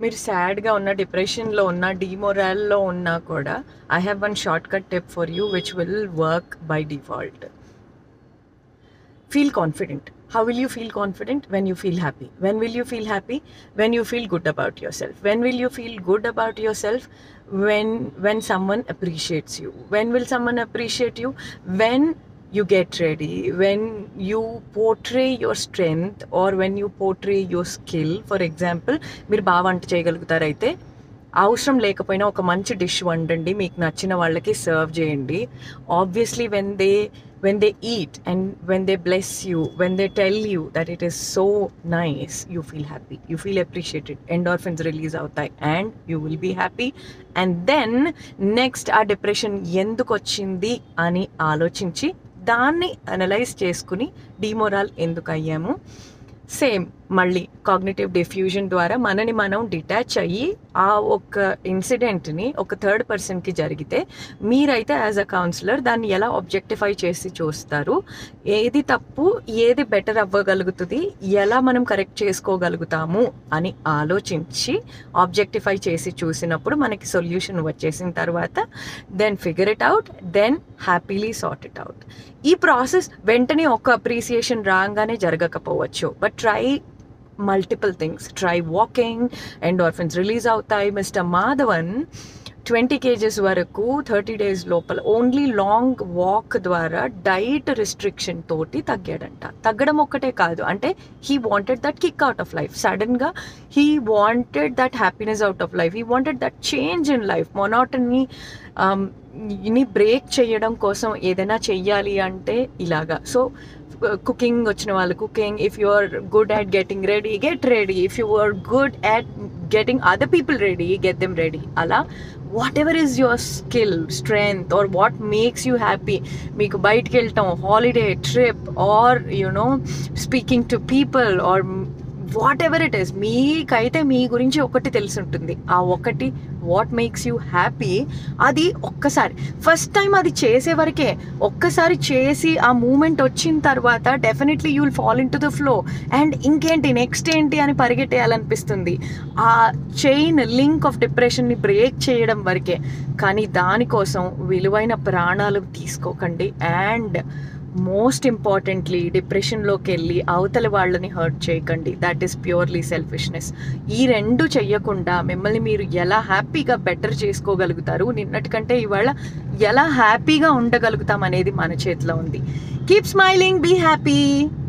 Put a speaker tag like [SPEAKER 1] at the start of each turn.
[SPEAKER 1] మీరు సాడ్గా ఉన్న, డిప్రెషన్లో ఉన్న, డిమోరల్లో ఉన్నా కూడా I have one short cut tip for you which will work by default. Feel confident. How will you feel confident? When you feel happy. When will you feel happy? When you feel good about yourself. When will you feel good about yourself? When someone appreciates you. When will someone appreciate you? When you get ready, when you portray your strength or when you portray your skill. For example, మీరు బాగా వంట చేయగలుగుతారైతే అవసరం లేకపోయినా ఒక మంచి dish వండండి, మీకు నచ్చిన వాళ్ళకి సర్వ్ చేయండి. Obviously when they eat and when they bless you, when they tell you that it is so nice, you feel happy, you feel appreciated, endorphins release outai and you will be happy. And then next ఆ depression ఎందుకు వచ్చింది అని ఆలోచించి దాన్ని analyse చేసుకుని డిమోరల్ ఎందుకు అయ్యాము, same మళ్ళీ కాగ్నిటివ్ డిఫ్యూజన్ ద్వారా మనని మనం డిటాచ్ అయ్యి ఆ ఒక ఇన్సిడెంట్ని ఒక థర్డ్ పర్సన్కి జరిగితే మీరైతే యాజ్ అ కౌన్సిలర్ దాన్ని ఎలా ఆబ్జెక్టిఫై చేసి చూస్తారు, ఏది తప్పు ఏది బెటర్ అవ్వగలుగుతుంది, ఎలా మనం కరెక్ట్ చేసుకోగలుగుతాము అని ఆలోచించి ఆబ్జెక్టిఫై చేసి చూసినప్పుడు మనకి సొల్యూషన్ వచ్చేసిన తర్వాత then figure it out, then happily sort it out. ఈ ప్రాసెస్ వెంటనే ఒక అప్రిసియేషన్ రాగానే జరగకపోవచ్చు, but try multiple things. Try walking, endorphins release అవుతాయి. మిస్టర్ మాధవన్ 20 kgs వరకు 30 days లోపల ఓన్లీ లాంగ్ వాక్ ద్వారా డైట్ రిస్ట్రిక్షన్ తోటి తగ్గాడంట. తగ్గడం ఒక్కటే కాదు, అంటే he wanted that kick out of life. సడన్గా he wanted that happiness out of life, he wanted that change in life. Monotony ని బ్రేక్ చేయడం కోసం ఏదైనా చెయ్యాలి అంటే ఇలాగా. సో కుకింగ్ వచ్చిన వాళ్ళు cooking, if you are good at getting ready, get ready. If you are good at getting other people ready, get them ready. అలా whatever is your skill, strength or what makes you happy, మీకు బయటికి వెళ్ళటం, holiday, trip or you know speaking to people or whatever it is, మీకైతే మీ గురించి ఒకటి తెలిసి ఉంటుంది. ఆ ఒకటి వాట్ మేక్స్ యూ హ్యాపీ, అది ఒక్కసారి ఫస్ట్ టైం అది చేసే వరకే. ఒక్కసారి చేసి ఆ మూమెంట్ వచ్చిన తర్వాత definitely you will fall in to the flow and ఇంకేంటి నెక్స్ట్ ఏంటి అని పరిగెట్టేయాలనిపిస్తుంది. ఆ చైన్ లింక్ ఆఫ్ డిప్రెషన్ని బ్రేక్ చేయడం వరకే. కానీ దానికోసం విలువైన ప్రాణాలు తీసుకోకండి. అండ్ మోస్ట్ ఇంపార్టెంట్లీ డిప్రెషన్లోకి వెళ్ళి అవతల వాళ్ళని హర్ట్ చేయకండి. That is purely selfishness. ఈ రెండు చెయ్యకుండా మిమ్మల్ని మీరు ఎలా హ్యాపీగా బెటర్ చేసుకోగలుగుతారు, నిన్నటికంటే ఇవాళ ఎలా హ్యాపీగా ఉండగలుగుతాం అనేది మన చేతిలో ఉంది. Keep smiling, be happy.